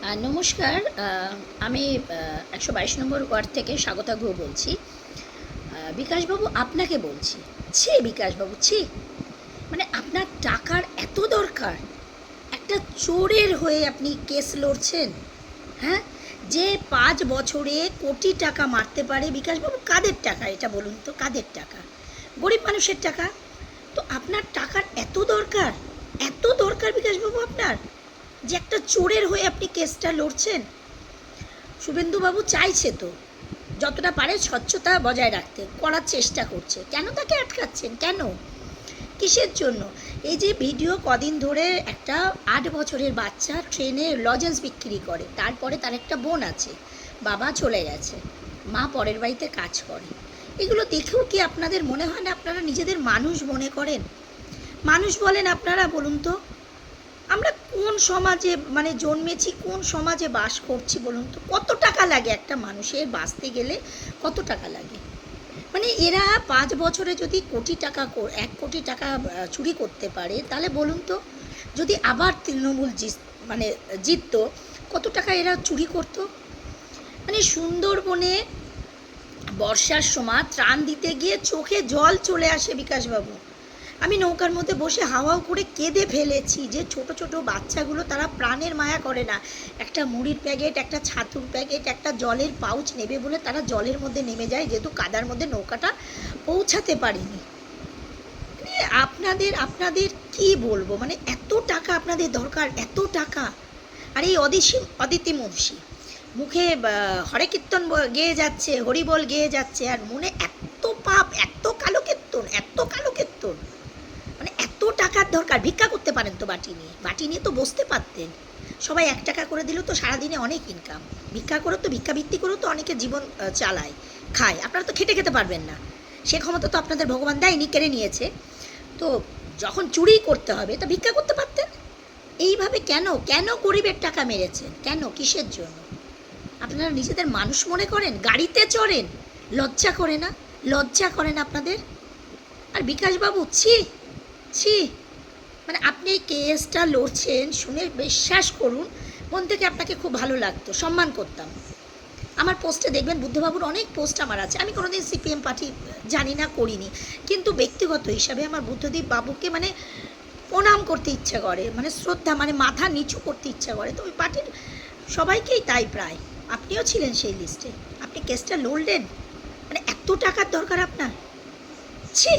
নমস্কার। আমি ১২২ নম্বর ওয়ার্ড থেকে স্বাগতা গুহ বলছি। বিকাশবাবু, আপনাকে বলছি, ছি বিকাশবাবু, ছি! মানে আপনার টাকার এত দরকার, একটা চোরের হয়ে আপনি কেস লড়ছেন? হ্যাঁ, যে 5 বছরে কোটি টাকা মারতে পারে বিকাশবাবু, কাদের টাকা এটা বলুন তো? কাদের টাকা? গরিব মানুষের টাকা। তো আপনার টাকার এত দরকার, এত দরকার বিকাশবাবু আপনার, যে একটা চোরের হয়ে আপনি কেসটা লড়ছেন? শুভেন্দুবাবু চাইছে তো যতটা পারে স্বচ্ছতা বজায় রাখতে, করার চেষ্টা করছে, কেন তাকে আটকাচ্ছেন? কেন? কিসের জন্য? এই যে ভিডিও কদিন ধরে একটা 8 বছরের বাচ্চা ট্রেনে লজেন্স বিক্রি করে, তারপরে তার একটা বোন আছে, বাবা চলে গেছে, মা পরের বাড়িতে কাজ করে, এগুলো দেখেও কি আপনাদের মনে হয় না আপনারা নিজেদের মানুষ মনে করেন? মানুষ বলেন আপনারা, বলুন তো? আমরা কোন সমাজে জন্মেছি, কোন সমাজে বাস করছি বলুন তো? কত টাকা লাগে একটা মানুষের বাঁচতে গেলে? কত টাকা লাগে? এরা 5 বছরে যদি কোটি টাকা 1 কোটি টাকা চুরি করতে পারে, তাহলে বলুন তো, যদি আবার তৃণমূল জিততো, কত টাকা এরা চুরি করতো? সুন্দরবনে বর্ষার সময় ত্রাণ দিতে গিয়ে চোখে জল চলে আসে বিকাশবাবু। আমি নৌকার মধ্যে বসে হাওয়াও করে কেঁদে ফেলেছি, যে ছোট ছোট বাচ্চাগুলো, তারা প্রাণের মায়া করে না, একটা মুড়ির প্যাকেট, একটা ছাতুর প্যাকেট, একটা জলের পাউচ নেবে বলে তারা জলের মধ্যে নেমে যায়, যেহেতু কাদার মধ্যে নৌকাটা পৌঁছাতে পারেনি। আপনাদের আপনাদের কি বলবো, এত টাকা আপনাদের দরকার, এত টাকা। আর এই অদিতি মুন্সি মুখে হরে কীর্তন গেয়ে যাচ্ছে, হরিবল গেয়ে যাচ্ছে, আর মনে এত পাপ, এত কালো কীর্তন, এত কালো কীর্তন। এত টাকার দরকার? ভিক্ষা করতে পারেন তো, বাটি নিয়ে তো বসতে পারতেন। সবাই 1 টাকা করে দিল তো সারাদিনে অনেক ইনকাম। ভিক্ষা করো তো, ভিক্ষাবৃত্তি করো তো, অনেকে জীবন চালায়, খায়। আপনারা তো খেটে খেতে পারবেন না, সে ক্ষমতা তো আপনাদের ভগবান দেয়নি, কেড়ে নিয়েছে। তো যখন চুরি করতে হবে তো ভিক্ষা করতে পারতেন। এইভাবে কেন কেন গরিবের টাকা মেরেছেন? কেন? কিসের জন্য? আপনারা নিজেদের মানুষ মনে করেন? গাড়িতে চড়েন, লজ্জা করে না? লজ্জা করেন আপনাদের? আর বিকাশবাবু, ছি ছি! আপনি এই কেসটা লড়ছেন শুনে বিশ্বাস করুন, মন থেকে আপনাকে খুব ভালো লাগতো, সম্মান করতাম। আমার পোস্টে দেখবেন বুদ্ধবাবুর অনেক পোস্ট আমার আছে। আমি কোনোদিন সিপিএম পার্টি জানি না, করিনি, কিন্তু ব্যক্তিগত হিসাবে আমার বুদ্ধদেব বাবুকে প্রণাম করতে ইচ্ছা করে, শ্রদ্ধা, মাথা নিচু করতে ইচ্ছা করে। তো ওই পার্টির সবাইকেই তাই প্রায়। আপনিও ছিলেন সেই লিস্টে, আপনি কেসটা লড়লেন। এত টাকার দরকার আপনার? ছি!